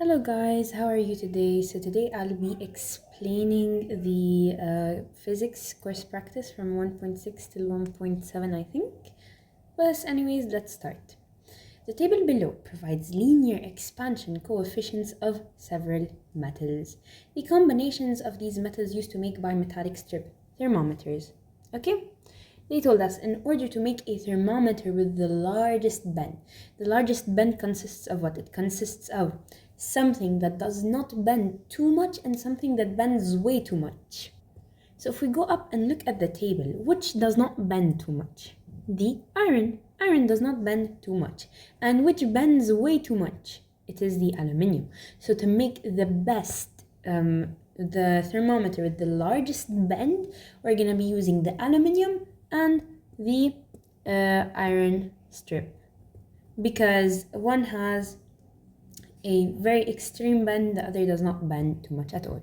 Hello guys, how are you today? So today I'll be explaining the physics course practice from 1.6 till 1.7 I think. But anyways, let's start. The table below provides linear expansion coefficients of several metals. The combinations of these metals used to make bimetallic strip thermometers. Okay? They told us in order to make a thermometer with the largest bend consists of what? It consists of something that does not bend too much and something that bends way too much. So if we go up and look at the table, which does not bend too much? The iron. Iron does not bend too much. And which bends way too much? It is the aluminium. So to make the the thermometer with the largest bend, we're going to be using the aluminium and the iron strip, because one has a very extreme bend, the other does not bend too much at all.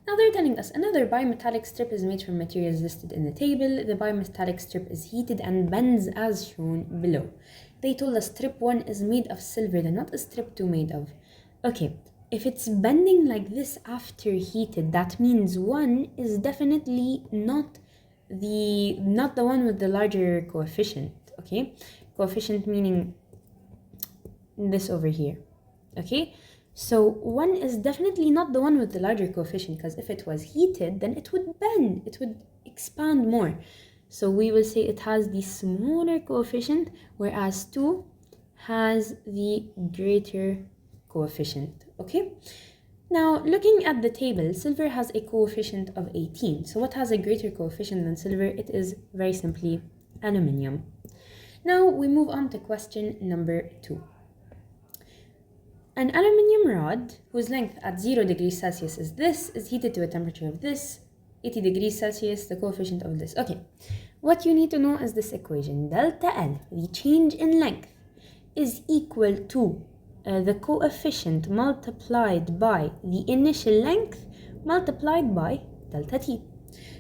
Now they're telling us another bimetallic strip is made from materials listed in the table. The bimetallic strip is heated and bends as shown below. They told us strip 1 is made of silver, then what is strip 2 made of? Okay, if it's bending like this after heated, that means 1 is definitely not the one with the larger coefficient, okay? Coefficient meaning this over here, okay? So 1 is definitely not the one with the larger coefficient, because if it was heated, then it would bend, it would expand more. So we will say it has the smaller coefficient, whereas 2 has the greater coefficient, okay? Now, looking at the table, silver has a coefficient of 18. So what has a greater coefficient than silver? It is very simply aluminium. Now, we move on to question number 2. An aluminium rod, whose length at 0 degrees Celsius is this, is heated to a temperature of this, 80 degrees Celsius, the coefficient of this. Okay, what you need to know is this equation. Delta L, the change in length, is equal to the coefficient multiplied by the initial length multiplied by delta T.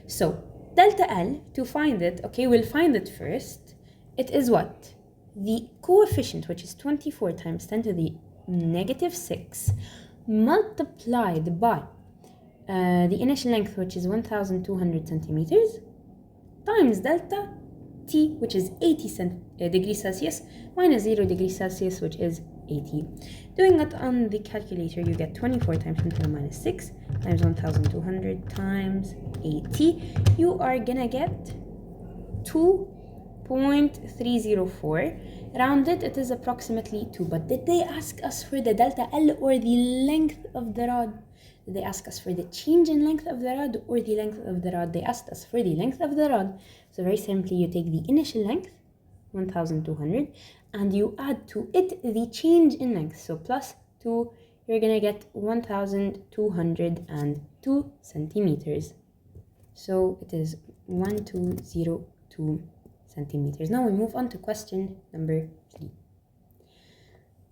So delta L, to find it, okay, we'll find it first. It is what? The coefficient, which is 24 times 10 to the negative 6, multiplied by the initial length, which is 1200 centimeters, times delta T, which is 80 degrees Celsius, minus 0 degrees Celsius, which is 80. Doing it on the calculator, you get 24 times 10 to the minus 6 times 1200 times 80. You are gonna get 2.304. Rounded, it is approximately 2. But did they ask us for the delta L or the length of the rod? Did they ask us for the change in length of the rod or the length of the rod? They asked us for the length of the rod. So very simply, you take the initial length, 1200, and you add to it the change in length. So plus 2, you're gonna get 1202 centimeters. So it is 1202 centimeters. Now we move on to question number 3.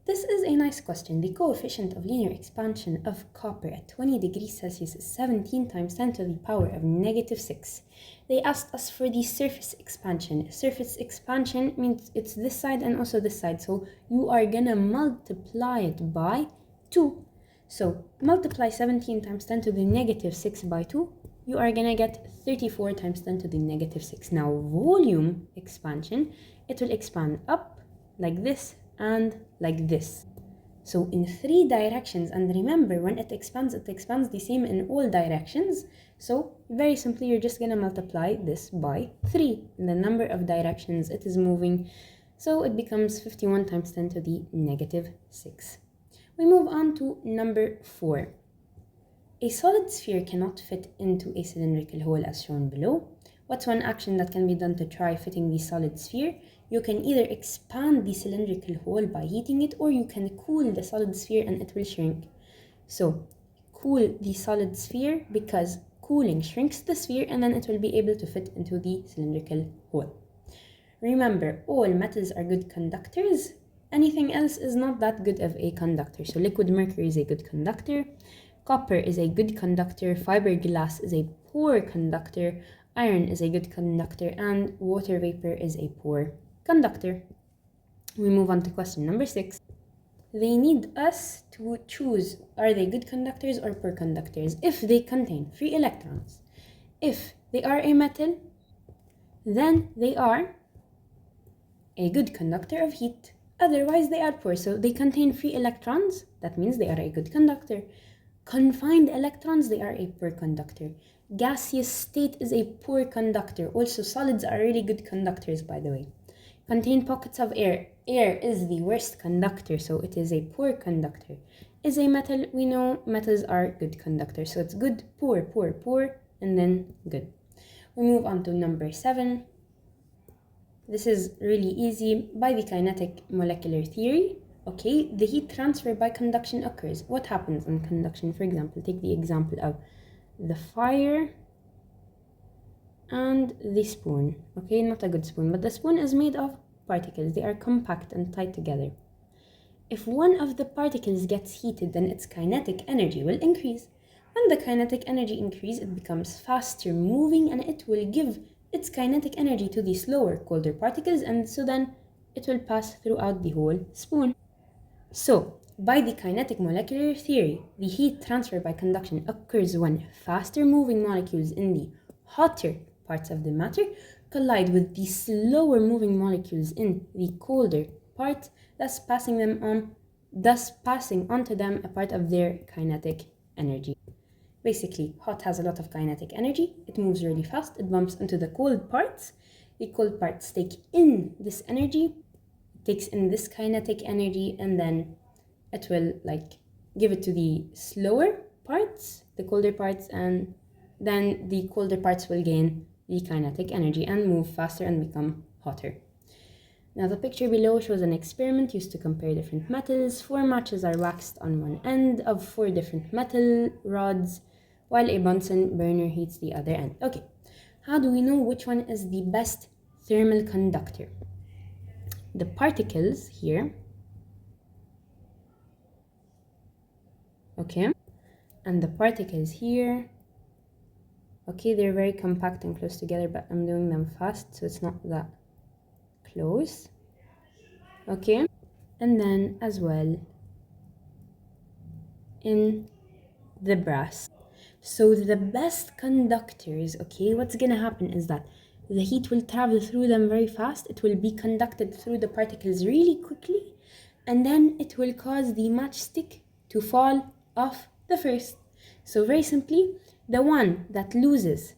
This is a nice question. The coefficient of linear expansion of copper at 20 degrees Celsius is 17 times 10 to the power of negative 6. They asked us for the surface expansion. Surface expansion means it's this side and also this side. So you are gonna multiply it by 2. So multiply 17 times 10 to the negative 6 by 2. You are gonna get 34 times 10 to the negative 6. Now volume expansion, it will expand up like this and like this. So in 3 directions, and remember, when it expands the same in all directions. So very simply, you're just gonna multiply this by 3 in the number of directions it is moving. So it becomes 51 times 10 to the negative 6. We move on to number 4. A solid sphere cannot fit into a cylindrical hole as shown below. What's one action that can be done to try fitting the solid sphere? You can either expand the cylindrical hole by heating it, or you can cool the solid sphere and it will shrink. So cool the solid sphere, because cooling shrinks the sphere and then it will be able to fit into the cylindrical hole. Remember, all metals are good conductors. Anything else is not that good of a conductor. So liquid mercury is a good conductor. Copper is a good conductor. Fiberglass is a poor conductor. Iron is a good conductor. And water vapor is a poor conductor. We move on to question number 6. they need us to choose, are they good conductors or poor conductors? If they contain free electrons, if they are a metal, then they are a good conductor of heat. Otherwise, they are poor. So they contain free electrons, that means they are a good conductor. Confined electrons, they are a poor conductor. Gaseous state is a poor conductor. Also, solids are really good conductors, by the way. Contain pockets of air. Air is the worst conductor, so it is a poor conductor. Is a metal, we know metals are good conductors, so it's good, poor, poor, poor, and then good. We move on to number 7. This is really easy. By the kinetic molecular theory, okay, the heat transfer by conduction occurs. What happens in conduction? For example, take the example of the fire and the spoon. Okay, not a good spoon, but the spoon is made of particles. They are compact and tight together. If one of the particles gets heated, then its kinetic energy will increase. When the kinetic energy increases, it becomes faster moving, and it will give its kinetic energy to the slower, colder particles, and so then it will pass throughout the whole spoon. So, by the kinetic molecular theory, the heat transfer by conduction occurs when faster moving molecules in the hotter parts of the matter collide with the slower moving molecules in the colder parts, thus passing onto them a part of their kinetic energy. Basically, hot has a lot of kinetic energy. It moves really fast. It bumps into the cold parts. The cold parts take in this energy, takes in this kinetic energy, and then it will give it to the slower parts, the colder parts, and then the colder parts will gain the kinetic energy and move faster and become hotter. Now the picture below shows an experiment used to compare different metals. 4 matches are waxed on one end of 4 different metal rods, while a Bunsen burner heats the other end. Okay, how do we know which one is the best thermal conductor? The particles here, okay, and the particles here, okay, they're very compact and close together, but I'm doing them fast so it's not that close, okay, and then as well in the brass. So the best conductors, okay, what's gonna happen is that the heat will travel through them very fast. It will be conducted through the particles really quickly, and then it will cause the matchstick to fall off the first. So very simply, the one that loses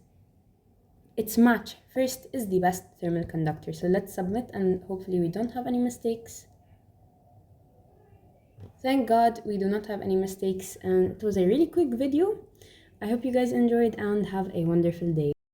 its match first is the best thermal conductor. So let's submit, and hopefully we don't have any mistakes. Thank God we do not have any mistakes, and it was a really quick video. I hope you guys enjoyed and have a wonderful day.